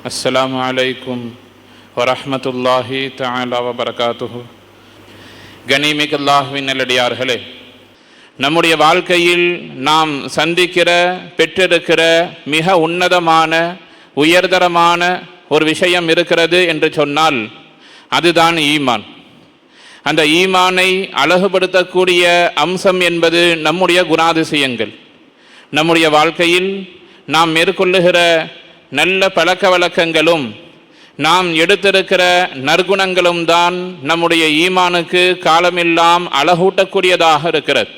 அஸ்ஸலாமு அலைக்கும் வரஹ்மத்துல்லாஹி தஆலா வபரகாத்துஹு. கனிமிக்க அல்லாஹ்வின் நல்லடியார்களே, நம்முடைய வாழ்க்கையில் நாம் சந்திக்கிற பெற்றிருக்கிற மிக உன்னதமான உயர்தரமான ஒரு விஷயம் இருக்கிறது என்று சொன்னால் அதுதான் ஈமான். அந்த ஈமானை அழகுபடுத்தக்கூடிய அம்சம் என்பது நம்முடைய குணாதிசயங்கள். நம்முடைய வாழ்க்கையில் நாம் மேற்கொள்ளுகிற நல்ல பழக்க வழக்கங்களும் நாம் எடுத்திருக்கிற நற்குணங்களும் தான் நம்முடைய ஈமானுக்கு காலமெல்லாம் அழகூட்டக்கூடியதாக இருக்கிறது.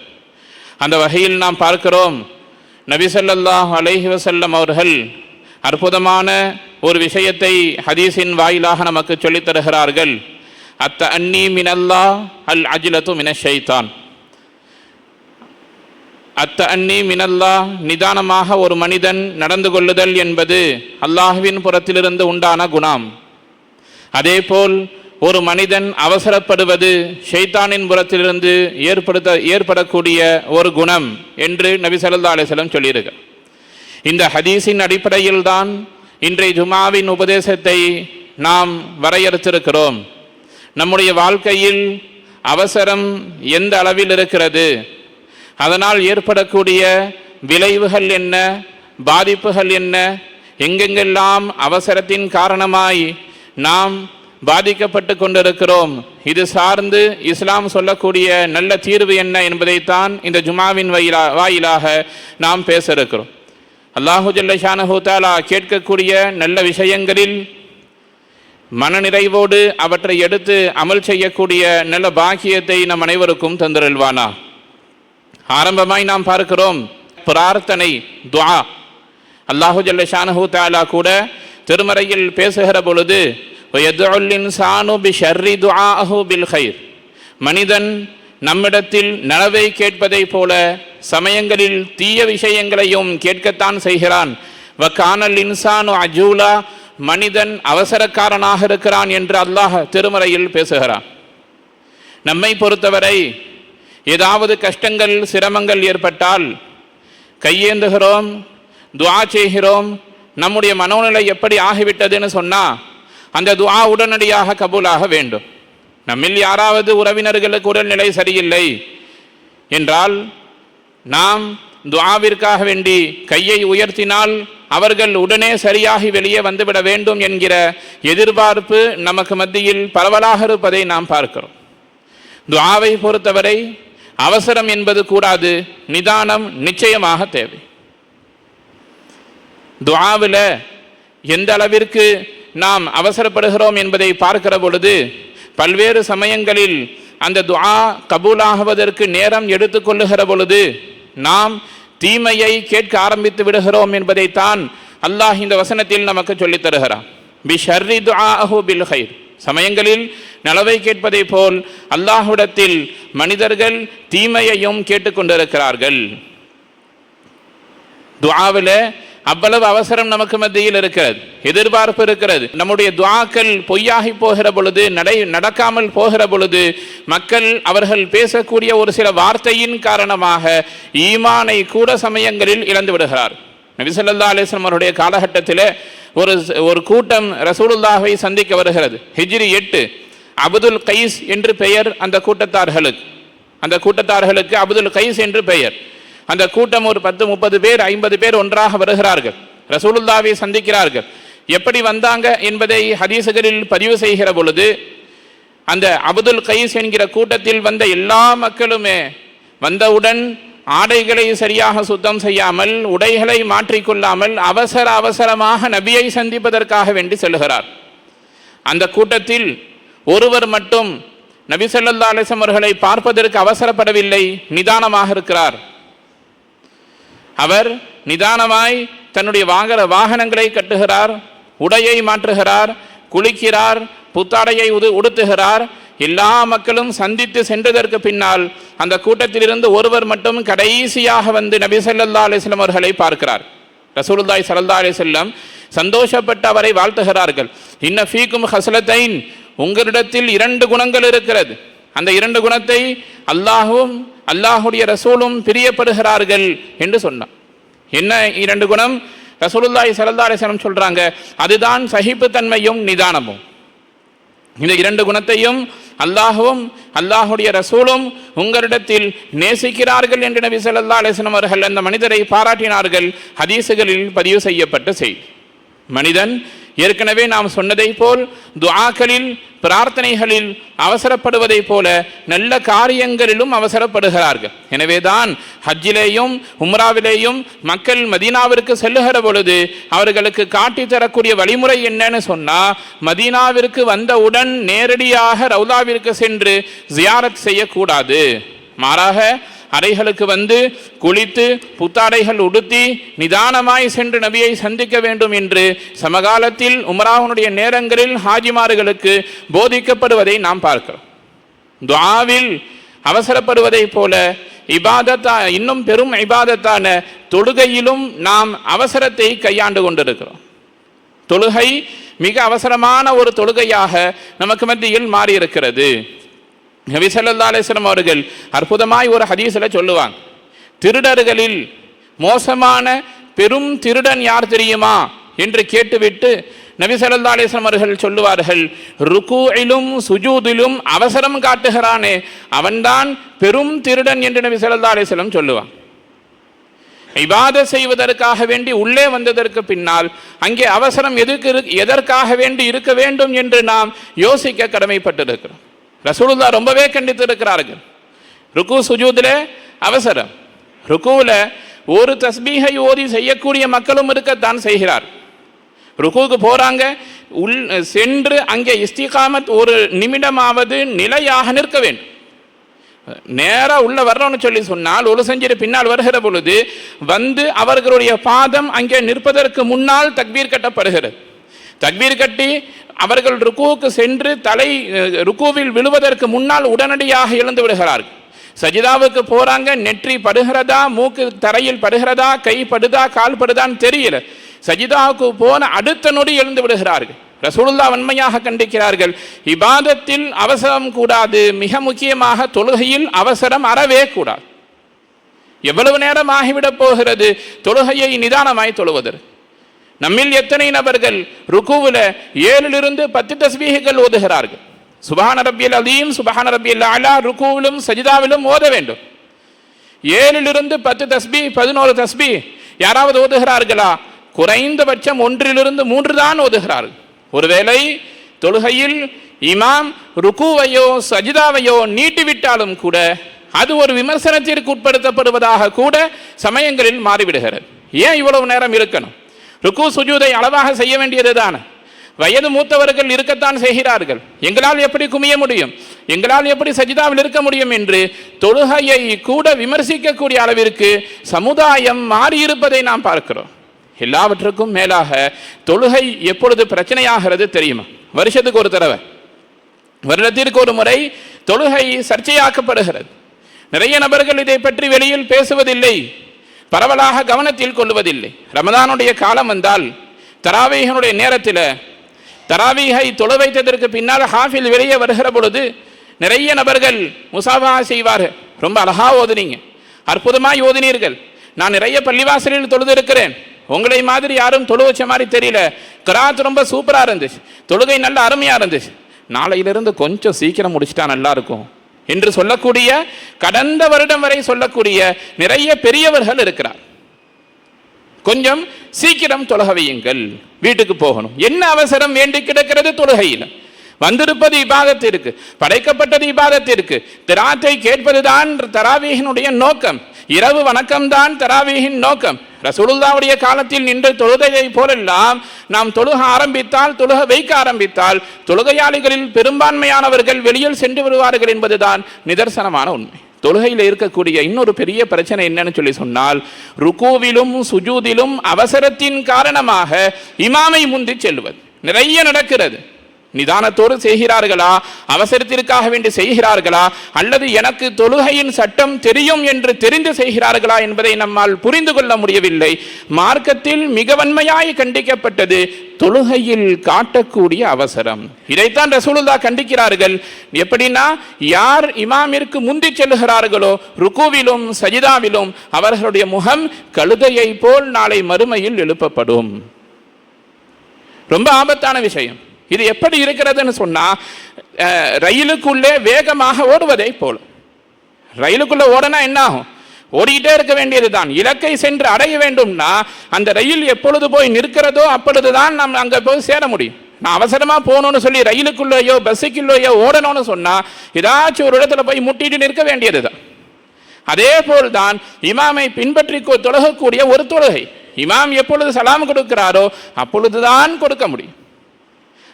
அந்த வகையில் நாம் பார்க்கிறோம், நபி ஸல்லல்லாஹு அலைஹி வஸல்லம் அவர்கள் அற்புதமான ஒரு விஷயத்தை ஹதீஸின் வாயிலாக நமக்கு சொல்லித் தருகிறார்கள். அத்தஅன்னி மினல்லாஹ் அல் அஜ்லத்து மினஷ் ஷைத்தான். அத்தஅன்னி மினல்லாஹ், நிதானமாக ஒரு மனிதன் நடந்து கொள்ளுதல் என்பது அல்லாஹ்வின் புறத்திலிருந்து உண்டான குணம். அதேபோல் ஒரு மனிதன் அவசரப்படுவது ஷைத்தானின் புறத்திலிருந்து ஏற்படக்கூடிய ஒரு குணம் என்று நபி ஸல்லல்லாஹு அலைஹி வஸல்லம் சொல்லியிருக்கிறார். இந்த ஹதீஸின் அடிப்படையில் தான் இன்றைய ஜுமாவின் உபதேசத்தை நாம் வரையறுத்திருக்கிறோம். நம்முடைய வாழ்க்கையில் அவசரம் எந்த அளவில் இருக்கிறது, அதனால் ஏற்படக்கூடிய விளைவுகள் என்ன, பாதிப்புகள் என்ன, எங்கெங்கெல்லாம் அவசரத்தின் காரணமாய் நாம் பாதிக்கப்பட்டு கொண்டிருக்கிறோம், இது சார்ந்து இஸ்லாம் சொல்லக்கூடிய நல்ல தீர்வு என்ன என்பதைத்தான் இந்த ஜுமாவின் வாயிலாக நாம் பேச இருக்கிறோம். அல்லாஹு ஜல்ல ஷானஹு தஆலா கேட்கக்கூடிய நல்ல விஷயங்களில் மனநிறைவோடு அவற்றை எடுத்து அமல் செய்யக்கூடிய நல்ல பாக்கியத்தை நம் அனைவருக்கும் தந்திரல்வானா. ஆரம்பமாய் நாம் பார்க்கிறோம் பிரார்த்தனை, துஆ. அல்லாஹு ஜல்ல ஷானஹு தஆலா கூட திருமறையில் பேசுகிற பொழுது வயதுல் இன்சானு பிஷர்ரி துஆஹு பில் கைர், மனிதன் நம்மிடத்தில் நலவை கேட்பதை போல சமயங்களில் தீய விஷயங்களையும் கேட்கத்தான் செய்கிறான். வகானல் இன்சானு அஜூலா, மனிதன் அவசரக்காரனாக இருக்கிறான் என்று அல்லாஹ் திருமறையில் பேசுகிறான். நம்மை பொறுத்தவரை ஏதாவது கஷ்டங்கள் சிரமங்கள் ஏற்பட்டால் கையேந்துகிறோம், துஆ செய்கிறோம். நம்முடைய மனோநிலை எப்படி ஆகிவிட்டதுன்னு சொன்னால் அந்த துஆ உடனடியாக கபூலாக வேண்டும். நம்மில் யாராவது உறவினர்களுக்கு உடல்நிலை சரியில்லை என்றால் நாம் துஆவிற்காக வேண்டி கையை உயர்த்தினால் அவர்கள் உடனே சரியாகி வெளியே வந்துவிட வேண்டும் என்கிற எதிர்பார்ப்பு நமக்கு மத்தியில் பரவலாக இருப்பதை நாம் பார்க்கிறோம். துஆவை பொறுத்தவரை அவசரம் என்பது கூடாது, நிதானம் நிச்சயமாக தேவை. துஆவில் எந்த அளவிற்கு நாம் அவசரப்படுகிறோம் என்பதை பார்க்கிற பொழுது பல்வேறு சமயங்களில் அந்த துஆ கபூலாகுவதற்கு நேரம் எடுத்துக்கொள்ளுகிற பொழுது நாம் தீமையை கேட்க ஆரம்பித்து விடுகிறோம் என்பதைத்தான் அல்லாஹ் இந்த வசனத்தில் நமக்கு சொல்லித் தருகிறான். பிஷர்ரி துஆஹு பில் கைர், சமயங்களில் நலவை கேட்பதை போல் அல்லாஹ்விடத்தில் மனிதர்கள் தீமையையும் கேட்டுக்கொண்டிருக்கிறார்கள். துஆவில் அவ்வளவு அவசரம் நமக்கு மத்தியில் இருக்கிறது, எதிர்பார்ப்பு இருக்கிறது. நம்முடைய துஆக்கள் பொய்யாகி போகிற பொழுது, நடக்காமல் போகிற பொழுது மக்கள் அவர்கள் பேசக்கூடிய ஒரு சில வார்த்தையின் காரணமாக ஈமானை கூட சமயங்களில் இழந்து விடுகிறார். நபி ஸல்லல்லாஹு அலைஹி வஸல்லம் அவருடைய காலகட்டத்தில் ஒரு கூட்டம் ரசூலுல்லாஹை சந்திக்க வருகிறது. ஹிஜ்ரி 8. அப்துல் கைஸ் என்று பெயர் அந்த கூட்டத்தார்களுக்கு அப்துல் கைஸ் என்று பெயர். அந்த கூட்டம் ஒரு 10-30 பேர் 50 பேர் ஒன்றாக வருகிறார்கள், ரசூலுல்லாஹை சந்திக்கிறார்கள். எப்படி வந்தாங்க என்பதை ஹதீசுகளில் பதிவு செய்கிற பொழுது அந்த அப்துல் கைஸ் என்கிற கூட்டத்தில் வந்த எல்லா மக்களுமே வந்தவுடன் ஆடைகளை சரியாக சுத்தம் செய்யாமல், உடைகளை மாற்றிக்கொள்ளாமல் அவசரமாக நபியை சந்திப்பதற்காக வேண்டி செல்கிறார். அந்த கூட்டத்தில் ஒருவர் மட்டும் நபி ஸல்லல்லாஹு அலைஹி வஸல்லம் அவர்களை பார்ப்பதற்கு அவசரப்படவில்லை, நிதானமாக இருக்கிறார். அவர் நிதானமாய் தன்னுடைய வாகனங்களை கட்டுகிறார், உடையை மாற்றுகிறார், குளிக்கிறார், புத்தாடையை உடுத்துகிறார். எல்லா மக்களும் சந்தித்து சென்றதற்கு பின்னால் அந்த கூட்டத்திலிருந்து ஒருவர் மட்டும் கடைசியாக வந்து நபி ஸல்லல்லாஹு அலைஹி வஸல்லம் அவர்களை பார்க்கிறார். ரசூலுல்லாஹி ஸல்லல்லாஹு அலைஹி வஸல்லம் சந்தோஷப்பட்டு அவரை வாழ்த்துகிறார்கள். இன்ன ஃபீக்கும் ஹஸ்லத்தைன், உங்களிடத்தில் 2 குணங்கள் இருக்கிறது. அந்த 2 குணத்தை அல்லாஹும் அல்லாஹுடைய ரசூலும் பிரியப்படுகிறார்கள் என்று சொன்னார். என்ன 2 குணம்? ரசூலுல்லாஹி ஸல்லல்லாஹு அலைஹி வஸல்லம் சொல்றாங்க, அதுதான் சகிப்புத்தன்மையும் நிதானமும். இந்த இரண்டு குணத்தையும் அல்லாஹ்வும் அல்லாஹுடைய ரசூலும் உங்களிடத்தில் நேசிக்கிறார்கள் என்று நபி ஸல்லல்லாஹு அலைஹி வஸல்லம் அவர்கள் அந்த மனிதரை பாராட்டினார்கள். ஹதீஸுகளில் பதிவு செய்யப்பட்ட செய்தி. மனிதன் ஏற்கனவே நாம் சொன்னதை போல் துஆக்களில் பிரார்த்தனைகளில் அவசரப்படுவதை போல நல்ல காரியங்களிலும் அவசரப்படுகிறார்கள். எனவேதான் ஹஜ்ஜிலேயும் உம்ராவிலேயும் மக்கள் மதீனாவிற்கு செல்லுகிற பொழுது அவர்களுக்கு காட்டி தரக்கூடிய வழிமுறை என்னன்னு சொன்னா, மதீனாவிற்கு வந்தவுடன் நேரடியாக ரவுலாவிற்கு சென்று ஜியாரத் செய்யக்கூடாது. மாறாக அறைகளுக்கு வந்து குளித்து புத்தாடைகள் உடுத்தி நிதானமாய் சென்று நபியை சந்திக்க வேண்டும் என்று சமகாலத்தில் உம்ராவுடைய நேரங்களில் ஹாஜிமார்களுக்கு போதிக்கப்படுவதை நாம் பார்க்கிறோம். துஆவில் அவசரப்படுவதை போல இன்னும் பெரும் இபாதத்தான தொழுகையிலும் நாம் அவசரத்தை கையாண்டு கொண்டிருக்கிறோம். தொழுகை மிக அவசரமான ஒரு தொழுகையாக நமக்கு மத்தியில் மாறியிருக்கிறது. நபி ஸல்லல்லாஹு அலைஹி வஸல்லம் அவர்கள் அற்புதமாய் ஒரு ஹதீஸில் சொல்லுவாங்க, திருடர்களில் மோசமான பெரும் திருடன் யார் தெரியுமா என்று கேட்டுவிட்டு நபி ஸல்லல்லாஹு அலைஹி வஸல்லம் அவர்கள் சொல்லுவார்கள், ருகூஇலும் சுஜூதிலும் அவசரம் காட்டுகிறானே அவன்தான் பெரும் திருடன் என்று நபி ஸல்லல்லாஹு அலைஹி வஸல்லம் சொல்லுவாங்க. இபாதத் செய்வதற்காக வேண்டி உள்ளே வந்ததற்கு பின்னால் அங்கே அவசரம் எதற்காக வேண்டி இருக்க வேண்டும் என்று நாம் யோசிக்க கடமைப்பட்டிருக்கிறோம். ரசூலுல்லாஹ் ரொம்பவே கண்டித்திருக்கிறார்கள். ருக்கு சுஜூதில் அவசரம். ருக்குவில் ஒரு தஸ்பீஹை ஓதி செய்யக்கூடிய மக்களும் இருக்கத்தான் செய்கிறார். ருக்குவுக்கு போகிறாங்க, சென்று அங்கே இஸ்திகாமத் ஒரு நிமிடமாவது நிலையாக நிற்க வேண்டும். நேராக உள்ள வர்றோன்னு சொல்லி சொன்னால் ஒரு செஞ்சிரு பின்னால் வருகிற பொழுது வந்து அவர்களுடைய பாதம் அங்கே நிற்பதற்கு முன்னால் தக்பீர் கட்டப்படுகிறது. தக்பீர் கட்டி அவர்கள் ருக்குவுக்கு சென்று ருக்குவில் விழுவதற்கு முன்னால் உடனடியாக எழுந்து விடுகிறார்கள். சஜிதாவுக்கு போறாங்க, நெற்றி படுகிறதா, மூக்கு தரையில் படுகிறதா, கை படுதா, கால் படுதான்னு தெரியல. சஜிதாவுக்கு போன அடுத்த நொடி எழுந்து விடுகிறார்கள். ரசூலுல்லாஹ் வன்மையாக கண்டிக்கிறார்கள், இபாதத்தில் அவசரம் கூடாது. மிக முக்கியமாக தொழுகையில் அவசரம் அறவே கூடாது. எவ்வளவு நேரம் ஆகிவிடப் போகிறது தொழுகையை நிதானமாய் தொழுவதற்கு? நம்மில் எத்தனை நபர்கள் ருக்குவில் 7 to 10 தஸ்பீஹுகள் ஓதுகிறார்கள். சுப்ஹான ரப்பியல் அலீம், சுப்ஹான ரப்பியல் அலா ருக்குவிலும் சஜிதாவிலும் ஓத வேண்டும். 7 to 10 தஸ்பீஹ், 11 தஸ்பீஹ் யாராவது ஓதுகிறார்களா? குறைந்தபட்சம் 1 to 3 தான் ஓதுகிறார்கள். ஒருவேளை தொழுகையில் இமாம் ருக்குவையோ சஜிதாவையோ நீட்டிவிட்டாலும் கூட அது ஒரு விமர்சனத்திற்கு உட்படுத்தப்படுவதாக கூட சமயங்களில் மாறிவிடுகிறது. ஏன் இவ்வளவு நேரம் இருக்கணும்? ருக்கு சுஜூதை அளவாக செய்ய வேண்டியதுதான். வயது மூத்தவர்கள் இருக்கத்தான் செய்கிறார்கள். எங்களால் எப்படி குமிய முடியும், எங்களால் எப்படி சஜிதாவில் இருக்க முடியும் என்று தொழுகையை கூட விமர்சிக்கக்கூடிய அளவிற்கு சமுதாயம் மாறியிருப்பதை நாம் பார்க்கிறோம். எல்லாவற்றுக்கும் மேலாக தொழுகை எப்பொழுது பிரச்சனையாகிறது தெரியுமா? வருஷத்துக்கு ஒரு தடவை, வருடத்திற்கு ஒரு முறை தொழுகை சர்ச்சையாக்கப்படுகிறது. நிறைய நபர்கள் இதை பற்றி வெளியில் பேசுவதில்லை, பரவலாக கவனத்தில் கொள்வதில்லை. ரமதானுடைய காலம் வந்தால் தராவீஹனுடைய நேரத்தில் தராவீஹை தொழு வைத்ததற்கு பின்னால் ஹாஃபில் வெளியே வருகிற பொழுது நிறைய நபர்கள் முசாஃபா செய்வார்கள். ரொம்ப அழகா ஓதுனீங்க, அற்புதமாய் ஓதினீர்கள், நான் நிறைய பள்ளிவாசலில் தொழுது இருக்கிறேன், உங்களை மாதிரி யாரும் தொழு வச்ச மாதிரி தெரியல, கிராத் ரொம்ப சூப்பராக இருந்துச்சு, தொழுகை நல்ல அருமையாக இருந்துச்சு, நாளையிலிருந்து கொஞ்சம் சீக்கிரம் முடிச்சுட்டா நல்லா இருக்கும் என்று சொல்லக்கூடிய, கடந்த வருடம் வரை சொல்லக்கூடிய நிறைய பெரியவர்கள் இருக்கிறார். கொஞ்சம் சீக்கிரம் தொழுக வையுங்கள், வீட்டுக்கு போகணும். என்ன அவசரம் வேண்டி கிடக்கிறது? தொழுகையில் வந்திருப்பது இபாதத்திற்கு, படைக்கப்பட்டது இபாதத்திற்கு. திராத்தை கேட்பதுதான் தராவீஹினுடைய நோக்கம், இரவு வணக்கம்தான் தராவீஹின் நோக்கம். ரசூலுல்லாஹ்வுடைய காலத்தில் நின்று தொழுகையை போலெல்லாம் நாம் தொழுக ஆரம்பித்தால், தொழுக வைக்க ஆரம்பித்தால் தொழுகையாளிகளில் பெரும்பான்மையானவர்கள் வெளியில் சென்று விடுவார்கள் என்பதுதான் நிதர்சனமான உண்மை. தொழுகையில் இருக்கக்கூடிய இன்னொரு பெரிய பிரச்சனை என்னன்னு சொல்லி சொன்னால், ருக்கூவிலும் சுஜூதிலும் அவசரத்தின் காரணமாக இமாமை முந்தி செல்வது நிறைய நடக்கிறது. நிதானத்தோடு செய்கிறார்களா, அவசரத்திற்காக வேண்டி செய்கிறார்களா, அல்லது எனக்கு தொழுகையின் சட்டம் தெரியும் என்று தெரிந்து செய்கிறார்களா என்பதை நம்மால் புரிந்து கொள்ள முடியவில்லை. மார்க்கத்தில் மிக வன்மையாய் கண்டிக்கப்பட்டது தொழுகையில் காட்டக்கூடிய அவசரம். இதைத்தான் ரசூலுல்லாஹ் கண்டிக்கிறார்கள். எப்படின்னா, யார் இமாமிற்கு முந்தி செல்லுகிறார்களோ ருக்குவிலும் சஜிதாவிலும் அவர்களுடைய முகம் கழுதையை போல் நாளை மறுமையில் எழுப்பப்படும். ரொம்ப ஆபத்தான விஷயம். இது எப்படி இருக்கிறதுன்னு சொன்னா, ரயிலுக்குள்ளே வேகமாக ஓடுவதை போல. ரயிலுக்குள்ள ஓடனா என்ன ஆகும்? ஓடிக்கிட்டே இருக்க வேண்டியதுதான். இலக்கை சென்று அடைய வேண்டும்னா அந்த ரயில் எப்பொழுது போய் நிற்கிறதோ அப்பொழுதுதான் நாம் அங்க போய் சேர முடியும். நான் அவசரமா போகணும்னு சொல்லி ரயிலுக்குள்ளேயோ பஸ்ஸுக்குள்ளேயோ ஓடணும்னு சொன்னா ஏதாச்சும் ஒரு இடத்துல போய் முட்டிட்டு நிற்க வேண்டியதுதான். அதே போல்தான் இமாமை பின்பற்றி தொழுகக்கூடிய ஒரு தொழுகை. இமாம் எப்பொழுது சலாம் கொடுக்கிறாரோ அப்பொழுதுதான் கொடுக்க முடியும்.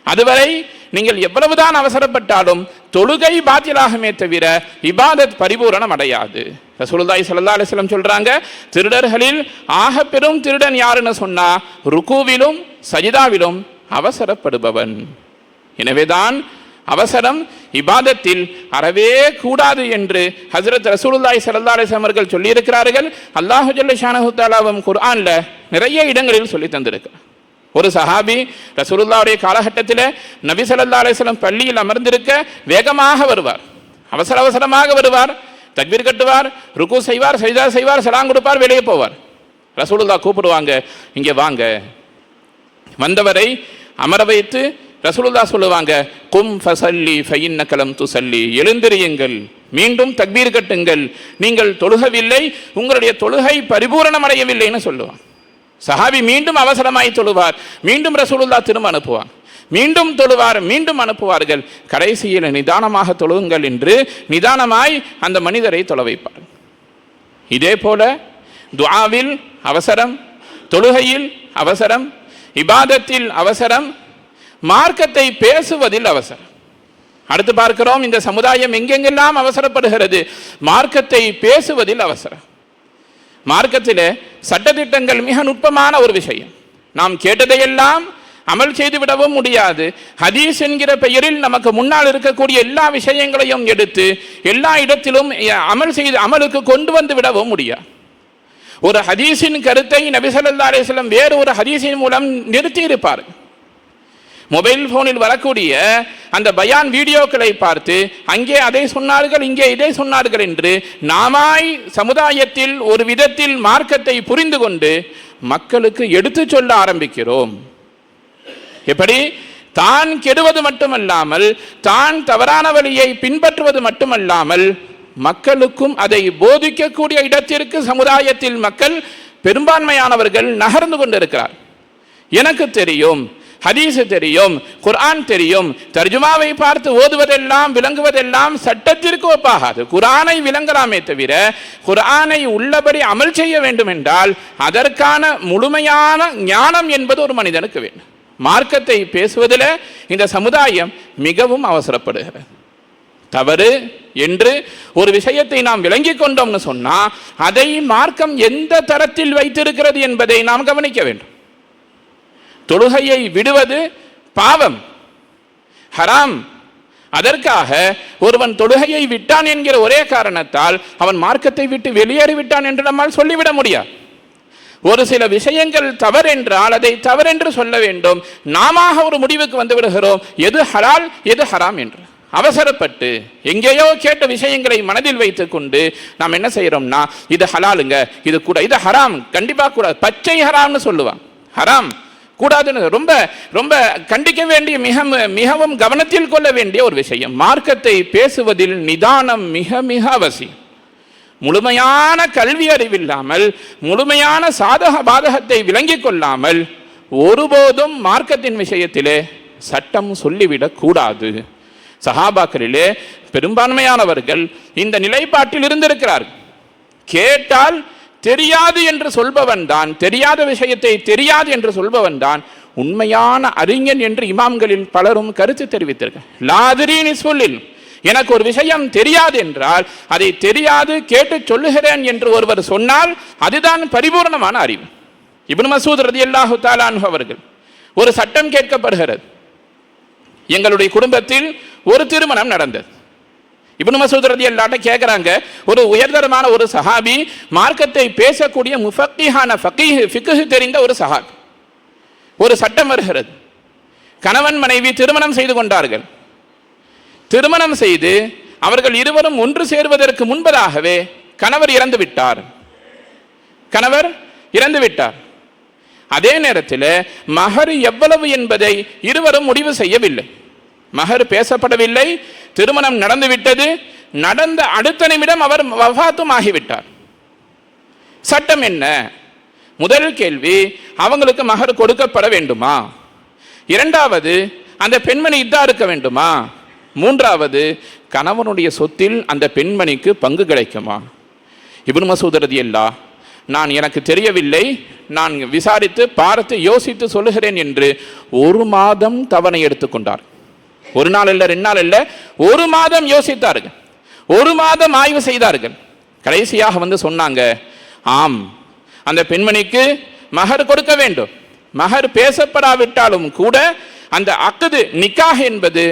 அதுவரை நீங்கள் எவ்வளவுதான் அவசரப்பட்டாலும் தொழுகை பாத்திலாகமே தவிர இபாதத் பரிபூரணம் அடையாது. ரசூலுல்லாஹி ஸல்லல்லாஹு அலைஹி வஸல்லம் சொல்றாங்க, திருடர்களில் ஆக பெரும் திருடன் யாருன்னு சொன்னா ருக்குவிலும் சஜிதாவிலும் அவசரப்படுபவன். எனவேதான் அவசரம் இபாதத்தில் அறவே கூடாது என்று ஹஜ்ரத் ரசூலுல்லாஹி ஸல்லல்லாஹு அலைஹி வஸல்லம் அவர்கள் சொல்லியிருக்கிறார்கள். அல்லாஹு ஜல்ல ஷானஹு தஆலாவும் குர்ஆன்ல நிறைய இடங்களில் சொல்லி தந்திருக்கிறார். ஒரு சஹாபி ரசூலுல்லாஹ்வுடைய காலகட்டத்தில் நபி ஸல்லல்லாஹு அலைஹி வஸல்லம் பள்ளியில் அமர்ந்திருக்க வேகமாக வருவார், அவசர அவசரமாக வருவார், தக்பீர் கட்டுவார், ருக்கு செய்வார், சஜ்தா செய்வார், சலாம் கொடுப்பார், வெளியே போவார். ரசூலுல்லாஹ் கூப்பிடுவாங்க, இங்கே வாங்க. வந்தவரை அமர வைத்து ரசூலுல்லாஹ் சொல்லுவாங்க, கும் ஃபஸல்லி ஃபஇன்னக லம் துஸல்லி, எழுந்திரியுங்கள், மீண்டும் தக்பீர் கட்டுங்கள், நீங்கள் தொழுகவில்லை, உங்களுடைய தொழுகை பரிபூரணம் அடையவில்லைன்னு சொல்லுவாங்க. சஹாபி மீண்டும் அவசரமாய் தொழுவார், மீண்டும் ரசூலுல்லாஹ் திரும்ப அனுப்புவார், மீண்டும் தொழுவார், மீண்டும் அனுப்புவார்கள். கடைசியில் நிதானமாக தொழுங்கள் என்று நிதானமாய் அந்த மனிதரை தொழ வைப்பார். இதே போல துஆவில் அவசரம், தொழுகையில் அவசரம், இபாதத்தில் அவசரம், மார்க்கத்தை பேசுவதில் அவசரம். அடுத்து பார்க்கிறோம், இந்த சமுதாயம் எங்கெங்கெல்லாம் அவசரப்படுகிறது, மார்க்கத்தை பேசுவதில் அவசரம். மார்க்கத்திலே சட்டத்திட்டங்கள் மிக நுட்பமான ஒரு விஷயம். நாம் கேட்டதையெல்லாம் அமல் செய்து விடவும் முடியாது. ஹதீஸ் என்கிற பெயரில் நமக்கு முன்னால் இருக்கக்கூடிய எல்லா விஷயங்களையும் எடுத்து எல்லா இடத்திலும் அமலுக்கு கொண்டு வந்து விடவும் முடியாது. ஒரு ஹதீஸின் கருத்தை நபி ஸல்லல்லாஹு அலைஹி வஸல்லம் வேறு ஒரு ஹதீஸின் மூலம் நிறுத்தி இருப்பார். மொபைல் போனில் வரக்கூடிய அந்த பயான் வீடியோக்களை பார்த்து அங்கே அதை சொன்னார்கள், இங்கே இதை சொன்னார்கள் என்று நாமாய் சமுதாயத்தில் ஒரு விதத்தில் மார்க்கத்தை புரிந்து கொண்டு மக்களுக்கு எடுத்து சொல்ல ஆரம்பிக்கிறோம். எப்படி? தான் கெடுவது மட்டுமல்லாமல், தான் தவறான வழியை பின்பற்றுவது மட்டுமல்லாமல், மக்களுக்கும் அதை போதிக்கக்கூடிய இடத்திற்கு சமுதாயத்தில் மக்கள் பெரும்பான்மையானவர்கள் நகர்ந்து கொண்டிருக்கிறார். எனக்கு தெரியும், ஹதீஸ் தெரியும், குர்ஆன் தெரியும், தர்ஜுமாவை பார்த்து ஓதுவதெல்லாம் விளங்குவதெல்லாம் சட்டத்திற்கு ஒப்பாகாது. குர்ஆனை விளங்கலாமே தவிர குர்ஆனை உள்ளபடி அமல் செய்ய வேண்டும் என்றால் அதற்கான முழுமையான ஞானம் என்பது ஒரு மனிதனுக்கு வேண்டும். மார்க்கத்தை பேசுவதில் இந்த சமுதாயம் மிகவும் அவசரப்படுகிறது. தவறு என்று ஒரு விஷயத்தை நாம் விளங்கிக் கொண்டோம்னு சொன்னா அதை மார்க்கம் எந்த தரத்தில் வைத்திருக்கிறது என்பதை நாம் கவனிக்க வேண்டும். தொழுகையை விடுவது பாவம், ஹராம். அதற்காக ஒருவன் தொழுகையை விட்டான் என்கிற ஒரே காரணத்தால் அவன் மார்க்கத்தை விட்டு வெளியேறிவிட்டான் என்று நம்மால் சொல்லிவிட முடியாது. ஒரு சில விஷயங்கள் தவறென்றால் அதை தவறென்று சொல்ல வேண்டும். நாம ஒரு முடிவுக்கு வந்து விடுகிறோம், எது ஹலால் எது ஹராம் என்று. அவசரப்பட்டு எங்கேயோ கேட்ட விஷயங்களை மனதில் வைத்துக் கொண்டு நாம் என்ன செய்யறோம்னா, இது ஹலாலுங்க, இது கூட, இது ஹராம், கண்டிப்பா கூடாது, பச்சை ஹராம்னு சொல்லுவான். ஹராம் கூடாதுன்னு ரொம்ப ரொம்ப கண்டிக்க வேண்டிய மிகவும் கவனத்தில் கொள்ள வேண்டிய ஒரு விஷயம். மார்க்கத்தை பேசுவதில் நிதானம் மிக மிக அவசியம். முழுமையான கல்வி அறிவில்லாமல், முழுமையான சாதக பாதகத்தை விளங்கிக் கொள்ளாமல் ஒருபோதும் மார்க்கத்தின் விஷயத்திலே சட்டம் சொல்லிவிடக் கூடாது. சஹாபாக்களிலே பெரும்பான்மையானவர்கள் இந்த நிலைப்பாட்டில் இருந்திருக்கிறார்கள். கேட்டால் தெரியாது என்று சொல்பவன் தான், தெரியாத விஷயத்தை தெரியாது என்று சொல்பவன் தான் உண்மையான அறிஞன் என்று இமாம்களில் பலரும் கருத்து தெரிவித்திருக்க. லாதிரீனி சொல்லில், எனக்கு ஒரு விஷயம் தெரியாது என்றால் அதை தெரியாது கேட்டு சொல்லுகிறேன் என்று ஒருவர் சொன்னால் அதுதான் பரிபூர்ணமான அறிவு. இப்னு மஸ்ஊத் ரலியல்லாஹு தஆலா அன்ஹு அவர்கள், ஒரு சட்டம் கேட்கப்படுகிறது, எங்களுடைய குடும்பத்தில் ஒரு திருமணம் நடந்தது. இப்னு மஸ்ஊத் ரலியல்லாஹு அன்ஹு கேட்கிறாங்க, ஒரு உயர்தரமான ஒரு சஹாபி, மார்க்கத்தை பேசக்கூடிய முஃபக்கிஹான ஃபிக்ஹ் தெரிந்த ஒரு சஹாபி. ஒரு சட்டம் வருகிறது, கணவன் மனைவி திருமணம் செய்து கொண்டார்கள். திருமணம் செய்து அவர்கள் இருவரும் ஒன்று சேர்வதற்கு முன்பதாகவே கணவர் இறந்து விட்டார். அதே நேரத்தில் மஹர் எவ்வளவு என்பதை இருவரும் முடிவு செய்யவில்லை. மஹர் பேசப்படவில்லை, திருமணம் நடந்துவிட்டது. நடந்த அடுத்த நிமிடம் அவர் வஃபாத்தும் ஆகிவிட்டார். சட்டம் என்ன? முதல் கேள்வி, அவங்களுக்கு மஹர் கொடுக்கப்பட வேண்டுமா? இரண்டாவது, அந்த பெண்மணி இத்தா இருக்க வேண்டுமா? மூன்றாவது, கணவனுடைய சொத்தில் அந்த பெண்மணிக்கு பங்கு கிடைக்குமா? இப்னு மஸ்ஊத் ரலியல்லாஹு, நான் எனக்கு தெரியவில்லை, நான் விசாரித்து பார்த்து யோசித்து சொல்லுகிறேன் என்று 1 மாதம் தவணை எடுத்துக்கொண்டார். 1 நாள் இல்லை, 2 நாள் இல்லை, 1 மாதம் யோசித்தார்கள், 1 மாதம் ஆய்வு செய்தார்கள். கடைசியாக வந்து சொன்னாங்க, ஆம், அந்த பெண்மணிக்கு மஹர் கொடுக்க வேண்டும். மஹர் பேசப்படாவிட்டாலும் கூட அந்த அக்து நிக்காஹ் என்பது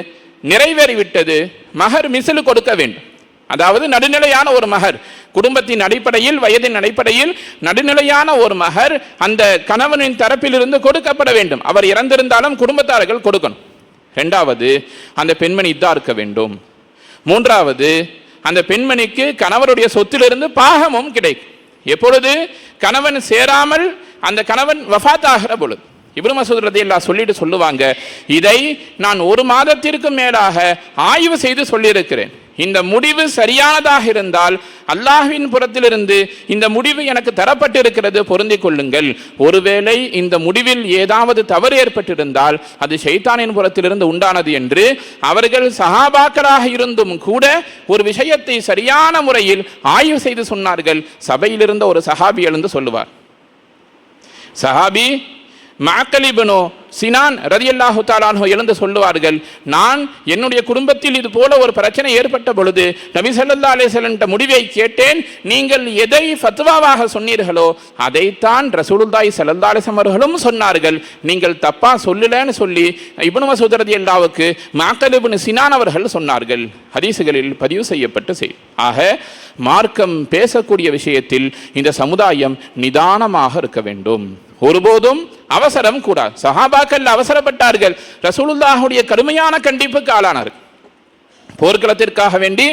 நிறைவேறிவிட்டது, மஹர் மிஸ்லு கொடுக்க வேண்டும். அதாவது நடுநிலையான ஒரு மஹர், குடும்பத்தின் அடிப்படையில், வயதின் அடிப்படையில் நடுநிலையான ஒரு மஹர் அந்த கணவனின் தரப்பிலிருந்து கொடுக்கப்பட வேண்டும். அவர் இறந்திருந்தாலும் குடும்பத்தார்கள் கொடுக்கணும். இரண்டாவது, அந்த பெண்மணி இத்தா இருக்க வேண்டும். மூன்றாவது, அந்த பெண்மணிக்கு கணவருடைய சொத்திலிருந்து பாகமும் கிடைக்கும். எப்பொழுது? கணவன் சேராமல் அந்த கணவன் வஃபாத் ஆகிற பொழுது. இப்னு மஸ்ஊத் ரலியல்லாஹு சொல்லிட்டு சொல்லுவாங்க, இதை நான் 1 மாதத்திற்கு மேலாக ஆய்வு செய்து சொல்லியிருக்கிறேன். இந்த முடிவு சரியானதாக இருந்தால் அல்லாஹ்வின் புறத்திலிருந்து இந்த முடிவு எனக்கு தரப்பட்டிருக்கிறது, பொருந்திக் கொள்ளுங்கள். ஒருவேளை இந்த முடிவில் ஏதாவது தவறு ஏற்பட்டிருந்தால் அது ஷைத்தானின் புறத்திலிருந்து உண்டானது என்று அவர்கள் சஹாபாக்களாக இருந்தும் கூட ஒரு விஷயத்தை சரியான முறையில் ஆய்வு செய்து சொன்னார்கள். சபையிலிருந்த ஒரு சஹாபி எழுந்து சொல்லுவார். சஹாபி மஅக்கல் இப்னு சினான் ரலியல்லாஹு தஆலா அன்ஹு எழுந்து சொல்லுவார்கள், நான் என்னுடைய குடும்பத்தில் இது போல ஒரு பிரச்சனை ஏற்பட்ட பொழுது நபி ஸல்லல்லாஹு அலைஹி வஸல்லம் முடிவை கேட்டேன். நீங்கள் எதை ஃபத்வாவாக சொன்னீர்களோ அதைத்தான் ரசூலுல்லாஹி ஸல்லல்லாஹு அலைஹி வஸல்லம் அவர்களும் சொன்னார்கள். நீங்கள் தப்பா சொல்லலன்னு சொல்லி இப்னு மஸ்ஊத் ரலியல்லாஹுவுக்கு மஅக்கல் இப்னு சினான் அவர்கள் சொன்னார்கள். ஹதீஸ்களில் பதிவு செய்யப்பட்ட செய்தி. ஆக மார்க்கம் பேசக்கூடிய விஷயத்தில் இந்த சமுதாயம் நிதானமாக இருக்க வேண்டும். ஒருபோதும் அவசரம் கூடாது. சஹாபாக்கள் அவசரப்பட்டார்கள், ரசூலுல்லாஹுடைய கடுமையான கண்டிப்புக்கு ஆளானார்கள். போர்க்களத்திற்காக வேண்டி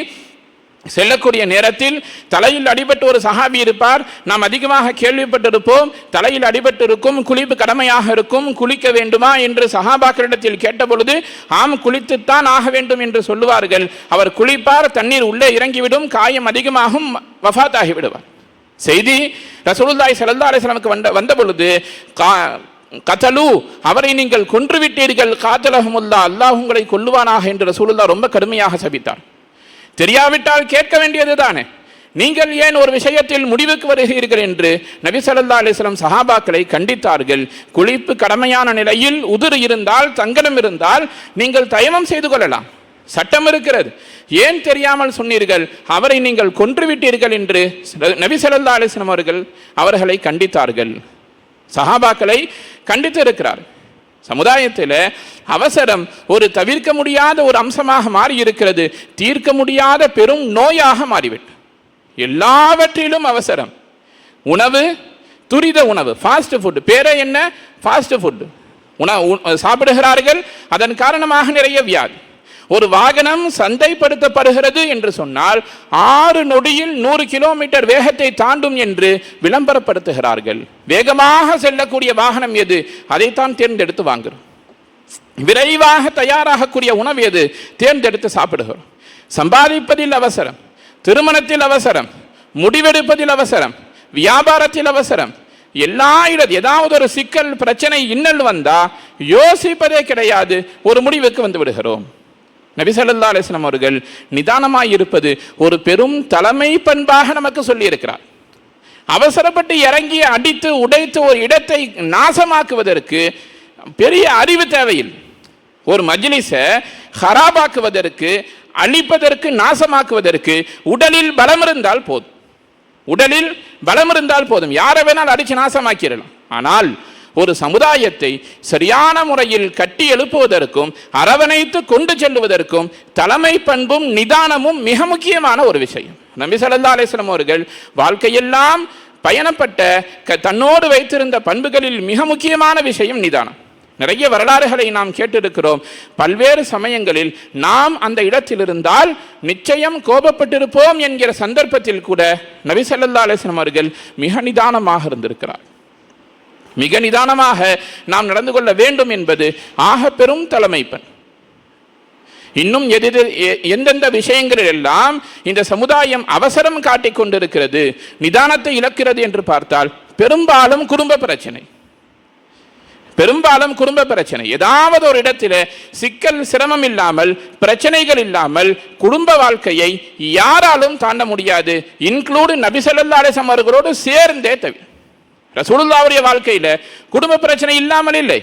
செல்லக்கூடிய நேரத்தில் தலையில் அடிபட்டு ஒரு சஹாபி இருப்பார். நாம் அதிகமாக கேள்விப்பட்டிருப்போம், தலையில் அடிபட்டு இருக்கும், குளிப்பு கடமையாக இருக்கும், குளிக்க வேண்டுமா என்று சஹாபாக்களிடத்தில் கேட்ட பொழுது ஆம், குளித்துத்தான் ஆக வேண்டும் என்று சொல்லுவார்கள். அவர் குளிப்பார், தண்ணீர் உள்ளே இறங்கிவிடும், காயம் அதிகமாகும், வஃபாத் ஆகிவிடுவார். செய்தி ரசூலுல்லாஹி ஸல்லல்லாஹு அலைஹி வஸல்லம் வந்த பொழுது, கதலு, அவரை நீங்கள் கொன்று விட்டீர்கள், காதலஹுமுல்லாஹ், அல்லாஹ் உங்களை கொல்லுவானாக என்று ரசூலுல்லாஹ் ரொம்ப கடுமையாக சபித்தார். தெரியாவிட்டால் கேட்க வேண்டியது தானே, நீங்கள் ஏன் ஒரு விஷயத்தில் முடிவுக்கு வருகிறீர்கள் என்று நபி ஸல்லல்லாஹு அலைஹி வஸல்லம் சஹாபாக்களை கண்டித்தார்கள். குளிப்பு கடமையான நிலையில் உதிர் இருந்தால், தங்கடம் இருந்தால் நீங்கள் தயமம் செய்து கொள்ளலாம், சட்டம் இருக்கிறது. ஏன் தெரியாமல் சொன்னீர்கள், அவரை நீங்கள் கொன்றுவிட்டீர்கள் என்று நபி ஸல்லல்லாஹு அலைஹி வஸல்லம் அவர்களை கண்டித்தார்கள். சஹாபாக்களை கண்டித்து இருக்கிறார். சமுதாயத்தில் அவசரம் ஒரு தவிர்க்க முடியாத ஒரு அம்சமாக மாறி இருக்கிறது, தீர்க்க முடியாத பெரும் நோயாக மாறிவிட்டு. எல்லாவற்றிலும் அவசரம். உணவு, துரித உணவு, ஃபாஸ்ட் ஃபுட், பேரே என்ன, ஃபாஸ்ட் ஃபுட் சாப்பிடுகிறார்கள், அதன் காரணமாக நிறைய வியாதி. ஒரு வாகனம் சந்தைப்படுத்தப்படுகிறது என்று சொன்னால் 6 நொடியில் 100 கிலோமீட்டர் வேகத்தை தாண்டும் என்று விளம்பரப்படுத்துகிறார்கள். வேகமாக செல்லக்கூடிய வாகனம் எது, அதைத்தான் தேர்ந்தெடுத்து வாங்குகிறோம். விரைவாக தயாராகக்கூடிய உணவு எது, தேர்ந்தெடுத்து சாப்பிடுகிறோம். சம்பாதிப்பதில் அவசரம், திருமணத்தில் அவசரம், முடிவெடுப்பதில் அவசரம், வியாபாரத்தில் அவசரம், எல்லா ஏதாவது ஒரு சிக்கல், பிரச்சனை, இன்னல் வந்தா யோசிப்பதே கிடையாது, ஒரு முடிவுக்கு வந்து விடுகிறோம். நபி ஸல்லல்லாஹு அலைஹி வஸல்லம் அவர்கள் நிதானமாய் இருப்பது ஒரு பெரும் தலைமை பண்பாக நமக்கு சொல்லி இருக்கிறார். அவசரப்பட்டு இறங்கி அடித்து உடைத்து ஒரு இடத்தை நாசமாக்குவதற்கு பெரிய அறிவு தேவையில்லை. ஒரு மஜ்லிஸை ஹராபாக்குவதற்கு, அழிப்பதற்கு, நாசமாக்குவதற்கு உடலில் பலம் இருந்தால் போதும். உடலில் பலம் இருந்தால் போதும், யாரை வேணால் அடிச்சு நாசமாக்கிடலாம். ஆனால் ஒரு சமுதாயத்தை சரியான முறையில் கட்டி எழுப்புவதற்கும் அரவணைத்து கொண்டு செல்லுவதற்கும் தலைமை பண்பும் நிதானமும் மிக முக்கியமான ஒரு விஷயம். நபி ஸல்லல்லாஹு அலைஹி வஸல்லம் அவர்கள் வாழ்க்கையெல்லாம் பயணப்பட்ட தன்னோடு வைத்திருந்த பண்புகளில் மிக முக்கியமான விஷயம் நிதானம். நிறைய வரலாறுகளை நாம் கேட்டிருக்கிறோம். பல்வேறு சமயங்களில் நாம் அந்த இடத்தில் இருந்தால் நிச்சயம் கோபப்பட்டிருப்போம் என்கிற சந்தர்ப்பத்தில் கூட நபி ஸல்லல்லாஹு அலைஹி வஸல்லம் அவர்கள் மிக நிதானமாக இருந்திருக்கிறார். மிக நிதானமாக நாம் நடந்து கொள்ள வேண்டும் என்பது ஆக பெரும் தலைமை பண். இன்னும் எந்தெந்த விஷயங்களில் எல்லாம் இந்த சமுதாயம் அவசரம் காட்டிக் கொண்டிருக்கிறது, நிதானத்தை இழக்கிறது என்று பார்த்தால் பெரும்பாலும் குடும்ப பிரச்சனை. ஏதாவது ஒரு இடத்தில் சிக்கல் சிரமம் இல்லாமல், பிரச்சனைகள் இல்லாமல் குடும்ப வாழ்க்கையை யாராலும் தாண்ட முடியாது. இன்க்ளூடு நபி ஸல்லல்லாஹு அலைஹி வஸல்லம் அவர்களோடு சேர்ந்தே தவிர. ரசூலுல்லாஹ்வுடைய வாழ்க்கையில குடும்ப பிரச்சனை இல்லாமல் இல்லை.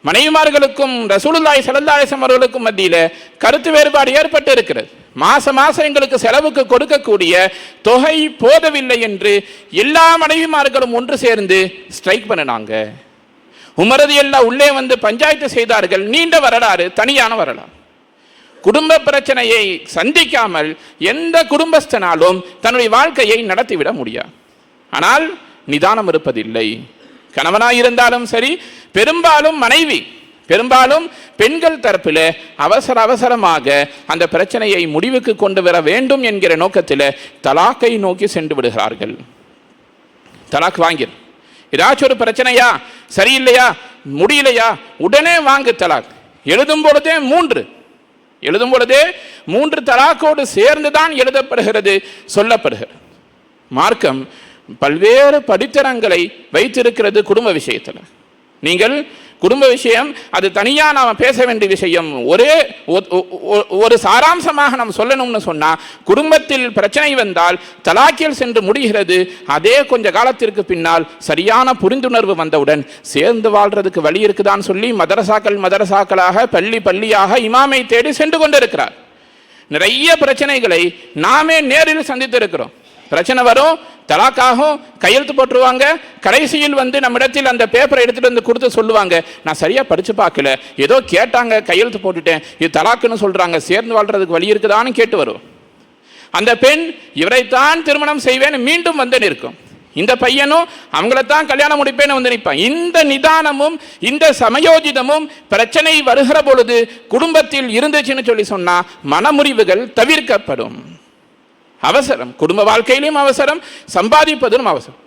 மனைவிமார்களுக்கும் ரசூலுல்லாஹி ஸல்லல்லாஹு அலைஹி வஸல்லம் அவர்களுக்கும் மத்தியில கருத்து வேறுபாடு ஏற்பட்டு இருக்கிறது. மாசம் எங்களுக்கு செலவுக்கு கொடுக்கக்கூடிய தொகை போதவில்லை என்று எல்லா மனைவிமார்களும் ஒன்று சேர்ந்து ஸ்ட்ரைக் பண்ணினாங்க. உமர் ரலியல்லாஹு உள்ளே வந்து பஞ்சாயத்து செய்தார்கள். நீண்ட வரலாறு, தனியான வரலாறு. குடும்ப பிரச்சனையை சந்திக்காமல் எந்த குடும்பஸ்தனாலும் தன்னுடைய வாழ்க்கையை நடத்திவிட முடியாது. ஆனால் நிதானம் இருப்பதில்லை. கணவனாய் இருந்தாலும் சரி, பெரும்பாலும் பெண்கள் தரப்பில் அவசரமாக அந்த பிரச்சனையை முடிவுக்கு கொண்டு வர வேண்டும் என்கிற நோக்கத்தில் தலாக்கை நோக்கி சென்று விடுகிறார்கள். தலாக் வாங்கிரு, ஏதாச்சும் ஒரு பிரச்சனையா, சரியில்லையா, முடியலையா, உடனே வாங்கு தலாக். எழுதும் பொழுதே மூன்று தலாக்கோடு சேர்ந்துதான் எழுதப்படுகிறது, சொல்லப்படுகிறது. மார்க்கம் பல்வேறு படித்தரங்களை வைத்திருக்கிறது குடும்ப விஷயத்தில். நீங்கள் குடும்ப விஷயம் அது தனியா நாம பேச வேண்டிய விஷயம். ஒரு சாராம்சமாக நாம் சொல்லணும்னு சொன்னா, குடும்பத்தில் பிரச்சனை வந்தால் தலாக்கில் சென்று முடிகிறது. அதே கொஞ்ச காலத்திற்கு பின்னால் சரியான புரிந்துணர்வு வந்தவுடன் சேர்ந்து வாழ்றதுக்கு வழி இருக்குதான்னு சொல்லி மதரசாக்களாக பள்ளியாக இமாமை தேடி சென்று கொண்டிருக்கிறார். நிறைய பிரச்சனைகளை நாமே நேரில் சந்தித்திருக்கிறோம். பிரச்சனை வரும், தலாக்காகும், கையெழுத்து போட்டுருவாங்க. கடைசியில் வந்து நம்மிடத்தில் அந்த பேப்பரை எடுத்துட்டு வந்து கொடுத்து சொல்லுவாங்க, நான் சரியா படிச்சு பார்க்கல, ஏதோ கேட்டாங்க, கையெழுத்து போட்டுட்டேன், இது தலாக்குன்னு சொல்றாங்க, சேர்ந்து வாழ்றதுக்கு வழி இருக்குதான்னு கேட்டு வரும். அந்த பெண் இவரைத்தான் திருமணம் செய்வேன் மீண்டும் வந்து நிற்கும். இந்த பையனும் அவங்களைத்தான் கல்யாணம் முடிப்பேன்னு வந்து நிற்பான். இந்த நிதானமும் இந்த சமயோஜிதமும் பிரச்சனை வருகிற பொழுது குடும்பத்தில் இருந்துச்சுன்னு சொல்லி சொன்னா மனமுறிவுகள் தவிர்க்கப்படும். அவசரம், குடும்ப வாழ்க்கையிலும் அவசரம், சம்பாதிப்பதும் அவசரம்.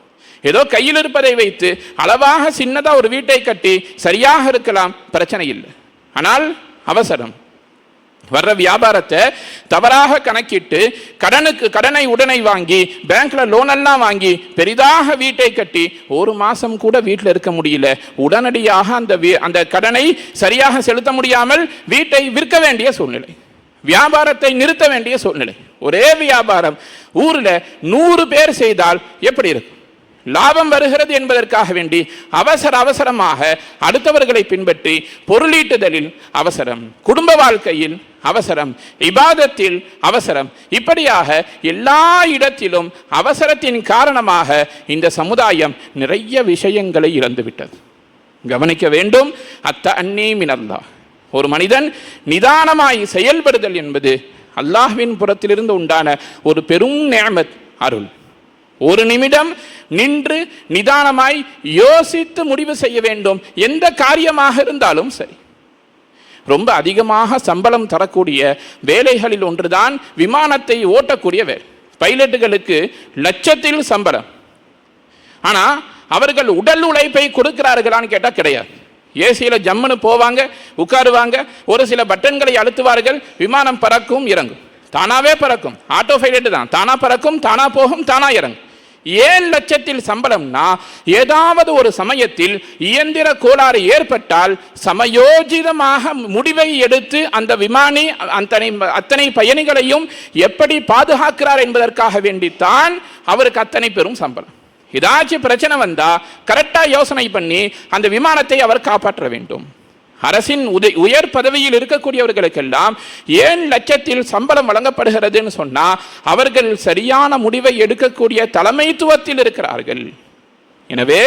ஏதோ கையில் இருப்பதை வைத்து அளவாக சின்னதா ஒரு வீட்டை கட்டி சரியாக இருக்கலாம், பிரச்சனை இல்லை. ஆனால் அவசரம், வர்ற வியாபாரத்தை தவறாக கணக்கிட்டு கடனை உடனே வாங்கி பேங்க்ல லோன் எல்லாம் வாங்கி பெரிதாக வீட்டை கட்டி ஒரு மாசம் கூட வீட்டில் இருக்க முடியல. உடனடியாக அந்த கடனை சரியாக செலுத்த முடியாமல் வீட்டை விற்க வேண்டிய சூழ்நிலை, வியாபாரத்தை நிறுத்த வேண்டிய சூழ்நிலை. ஒரே வியாபாரம் ஊர்ல 100 பேர் செய்தால் எப்படி இருக்கும்? லாபம் வருகிறது என்பதற்காக வேண்டி அவசரமாக அடுத்தவர்களை பின்பற்றி பொருளீட்டுதலில் அவசரம், குடும்ப வாழ்க்கையில் அவசரம், இபாதத்தில் அவசரம், இப்படியாக எல்லா இடத்திலும் அவசரத்தின் காரணமாக இந்த சமுதாயம் நிறைய விஷயங்களை இழந்துவிட்டது. கவனிக்க வேண்டும். அத்தஅன்னீ மினல்லாஹ், ஒரு மனிதன் நிதானமாய் செயல்படுதல் என்பது அல்லாஹ்வின் புறத்திலிருந்து உண்டான ஒரு பெரும் நிஅமத், அருள். ஒரு நிமிடம் நின்று நிதானமாய் யோசித்து முடிவு செய்ய வேண்டும். எந்த காரியமாக இருந்தாலும் சரி. ரொம்ப அதிகமாக சம்பளம் தரக்கூடிய வேலைகளில் ஒன்றுதான் விமானத்தை ஓட்டக்கூடிய வேலை. பைலட்டுகளுக்கு லட்சத்தில் சம்பளம். ஆனா அவர்கள் உடல் உழைப்பை கொடுக்கிறார்களான்னு கேட்டால் கிடையாது. ஏசியில் ஜம்முன்னு போவாங்க, உட்காருவாங்க, ஒரு சில பட்டன்களை அழுத்துவார்கள், விமானம் பறக்கும் இறங்கும். தானாவே பறக்கும், ஆட்டோ பைலட் தான், தானா பறக்கும், தானா போகும், தானா இறங்கும். 7 லட்சத்தில் சம்பளம்னா ஏதாவது ஒரு சமயத்தில் இயந்திர கோளாறு ஏற்பட்டால் சமயோஜிதமாக முடிவை எடுத்து அந்த விமானி அத்தனை பயணிகளையும் எப்படி பாதுகாக்கிறார் என்பதற்காக வேண்டித்தான் அவருக்கு அத்தனை பெரும் சம்பளம். ஏதாச்சும் பிரச்சனை வந்தா கரெக்டா யோசனை பண்ணி அந்த விமானத்தை அவர் காப்பாற்ற வேண்டும். அரசின் உயர் பதவியில் இருக்கக்கூடியவர்களுக்கெல்லாம் 7 லட்சத்தில் சம்பளம் வழங்கப்படுகிறதுன்னு சொன்னா அவர்கள் சரியான முடிவை எடுக்கக்கூடிய தலைமைத்துவத்தில் இருக்கிறார்கள். எனவே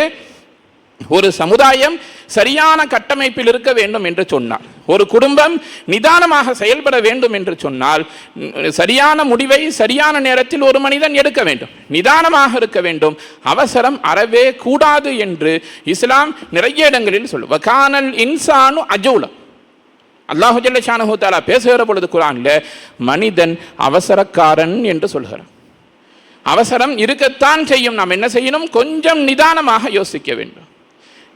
ஒரு சமுதாயம் சரியான கட்டமைப்பில் இருக்க வேண்டும் என்று சொன்னால், ஒரு குடும்பம் நிதானமாக செயல்பட வேண்டும் என்று சொன்னால், சரியான முடிவை சரியான நேரத்தில் ஒரு மனிதன் எடுக்க வேண்டும், நிதானமாக இருக்க வேண்டும். அவசரம் அறவே கூடாது என்று இஸ்லாம் நிறைய இடங்களில் சொல்லும். வகானல் இன்சானு அஜூலம். அல்லாஹு ஜல்ல ஷானஹு தஆலா பேசுகிற பொழுது குர்ஆன்ல மனிதன் அவசரக்காரன் என்று சொல்கிறான். அவசரம் இருக்கத்தான் செய்யும். நாம் என்ன செய்யணும்? கொஞ்சம் நிதானமாக யோசிக்க வேண்டும்.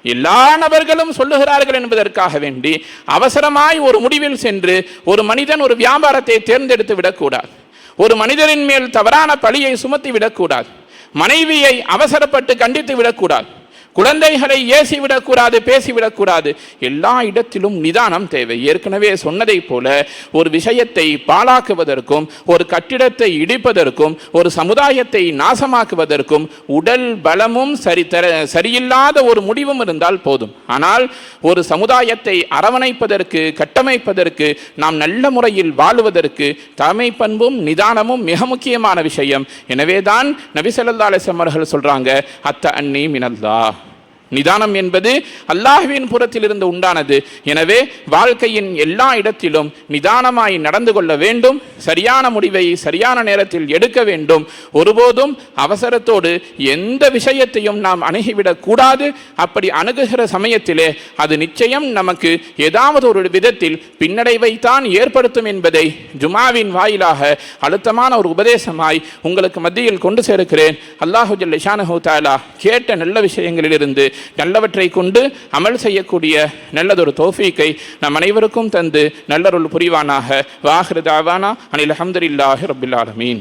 எல்லா நபர்களும் சொல்லுகிறார்கள் என்பதற்காக வேண்டி அவசரமாய் ஒரு முடிவில் சென்று ஒரு மனிதன் ஒரு வியாபாரத்தை தேர்ந்தெடுத்து விடக்கூடாது. ஒரு மனிதரின் மேல் தவறான பழியை சுமத்தி விடக்கூடாது. மனைவியை அவசரப்பட்டு கண்டித்து விடக்கூடாது. குழந்தைகளை ஏசிவிடக்கூடாது, பேசிவிடக்கூடாது. எல்லா இடத்திலும் நிதானம் தேவை. ஏற்கனவே சொன்னதை போல ஒரு விஷயத்தை பாழாக்குவதற்கும், ஒரு கட்டிடத்தை இடிப்பதற்கும், ஒரு சமுதாயத்தை நாசமாக்குவதற்கும் உடல் பலமும் சரியில்லாத ஒரு முடிவும் இருந்தால் போதும். ஆனால் ஒரு சமுதாயத்தை அரவணைப்பதற்கு, கட்டமைப்பதற்கு, நாம் நல்ல முறையில் வாழுவதற்கு தலைமை பண்பும் நிதானமும் மிக முக்கியமான விஷயம். எனவேதான் நபி ஸல்லல்லாஹு அலைஹி வஸல்லம் அவர்கள் சொல்றாங்க, அத்த அன்னி மினல்லாஹ். நிதானம் என்பது அல்லாஹ்வின் புறத்தில் இருந்து உண்டானது. எனவே வாழ்க்கையின் எல்லா இடத்திலும் நிதானமாய் நடந்து கொள்ள வேண்டும். சரியான முடிவை சரியான நேரத்தில் எடுக்க வேண்டும். ஒருபோதும் அவசரத்தோடு எந்த விஷயத்தையும் நாம் அணுகிவிடக் கூடாது. அப்படி அணுகுகிற சமயத்திலே அது நிச்சயம் நமக்கு ஏதாவது ஒரு விதத்தில் பின்னடைவைத்தான் ஏற்படுத்தும் என்பதை ஜுமாவின் வாயிலாக அழுத்தமான ஒரு உபதேசமாய் உங்களுக்கு மத்தியில் கொண்டு சேர்க்கிறேன். அல்லாஹு ஜல்ல ஷானஹு தஆலா கேட்ட நல்ல விஷயங்களிலிருந்து நல்லவற்றை கொண்டு அமல் செய்யக்கூடிய நல்லதொரு தௌஃபீக்கை நம் அனைவருக்கும் தந்து நல்லருள் புரிவானாக. வாஹிரு தாவானா அனில் அல்ஹம்துலில்லாஹி ரப்பில் ஆலமீன்.